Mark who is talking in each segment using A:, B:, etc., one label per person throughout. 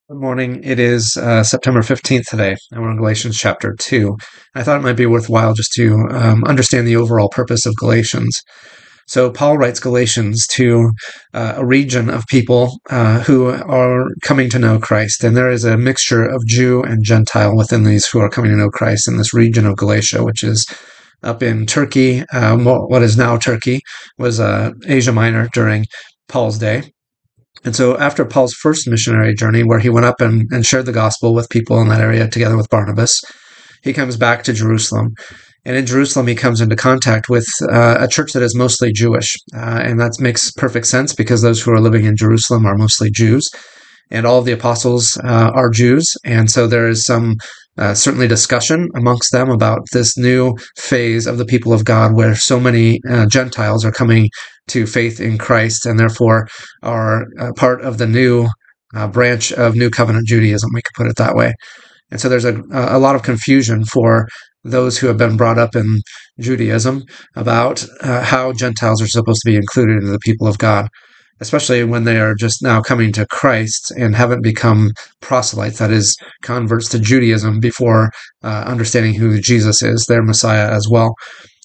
A: Good morning. It is September 15th today, and we're in Galatians chapter 2. I thought it might be worthwhile just to understand the overall purpose of Galatians. So, Paul writes Galatians to a region of people who are coming to know Christ, and there is a mixture of Jew and Gentile within these who are coming to know Christ in this region of Galatia, which is up in Turkey. What is now Turkey was Asia Minor during Paul's day. And so, after Paul's first missionary journey, where he went up and shared the gospel with people in that area together with Barnabas, he comes back to Jerusalem. And in Jerusalem, he comes into contact with a church that is mostly Jewish. And that makes perfect sense because those who are living in Jerusalem are mostly Jews. And all of the apostles are Jews. And so there is some certainly discussion amongst them about this new phase of the people of God where so many Gentiles are coming to faith in Christ and therefore are part of the new branch of New Covenant Judaism, we could put it that way. And so there's a lot of confusion for those who have been brought up in Judaism about how Gentiles are supposed to be included into the people of God, especially when they are just now coming to Christ and haven't become proselytes, that is, converts to Judaism before understanding who Jesus is, their Messiah as well.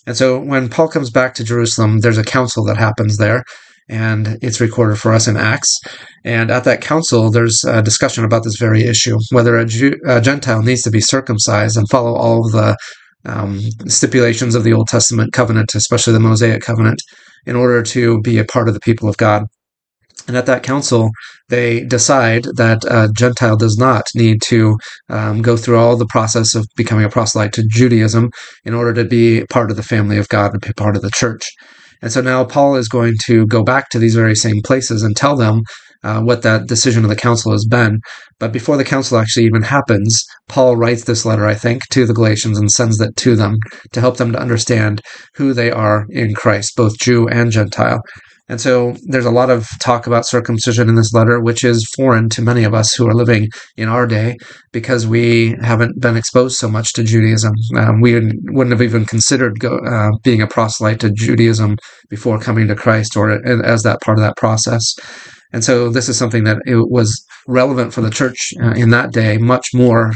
A: And so when Paul comes back to Jerusalem, there's a council that happens there, and it's recorded for us in Acts. And at that council, there's a discussion about this very issue, whether a Gentile needs to be circumcised and follow all of the stipulations of the Old Testament covenant, especially the Mosaic covenant, in order to be a part of the people of God. And at that council, they decide that a Gentile does not need to go through all the process of becoming a proselyte to Judaism in order to be part of the family of God and be part of the church. And so now Paul is going to go back to these very same places and tell them what that decision of the council has been. But before the council actually even happens, Paul writes this letter, I think, to the Galatians and sends it to them to help them to understand who they are in Christ, both Jew and Gentile. And so there's a lot of talk about circumcision in this letter, which is foreign to many of us who are living in our day because we haven't been exposed so much to Judaism. We wouldn't have even considered being a proselyte to Judaism before coming to Christ or as that part of that process. And so this is something that it was relevant for the church in that day much more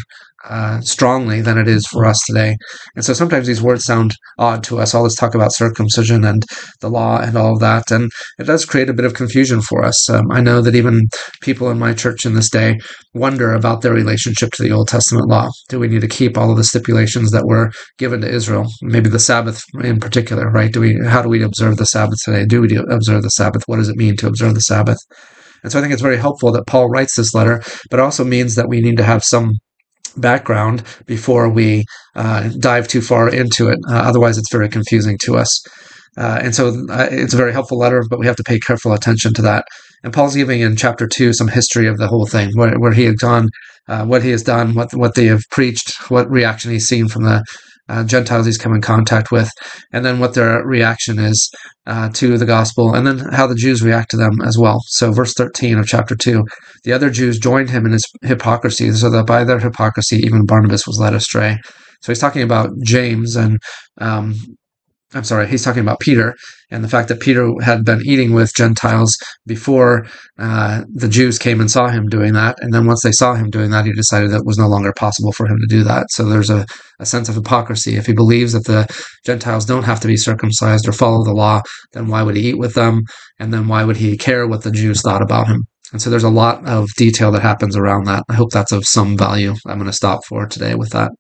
A: strongly than it is for us today. And so sometimes these words sound odd to us, all this talk about circumcision and the law and all of that. And it does create a bit of confusion for us. I know that even people in my church in this day wonder about their relationship to the Old Testament law. Do we need to keep all of the stipulations that were given to Israel? Maybe the Sabbath in particular, right? How do we observe the Sabbath today? Do we observe the Sabbath? What does it mean to observe the Sabbath? And so I think it's very helpful that Paul writes this letter, but it also means that we need to have some background before we dive too far into it. Otherwise, it's very confusing to us. And so it's a very helpful letter, but we have to pay careful attention to that. And Paul's giving in chapter 2 some history of the whole thing, where he had gone, what he has done, what they have preached, what reaction he's seen from the Gentiles he's come in contact with, and then what their reaction is to the gospel, and then how the Jews react to them as well. So verse 13 of chapter 2, the other Jews joined him in his hypocrisy, so that by their hypocrisy even Barnabas was led astray. So he's talking about James and he's talking about Peter and the fact that Peter had been eating with Gentiles before the Jews came and saw him doing that. And then once they saw him doing that, he decided that it was no longer possible for him to do that. So there's a sense of hypocrisy. If he believes that the Gentiles don't have to be circumcised or follow the law, then why would he eat with them? And then why would he care what the Jews thought about him? And so there's a lot of detail that happens around that. I hope that's of some value. I'm going to stop for today with that.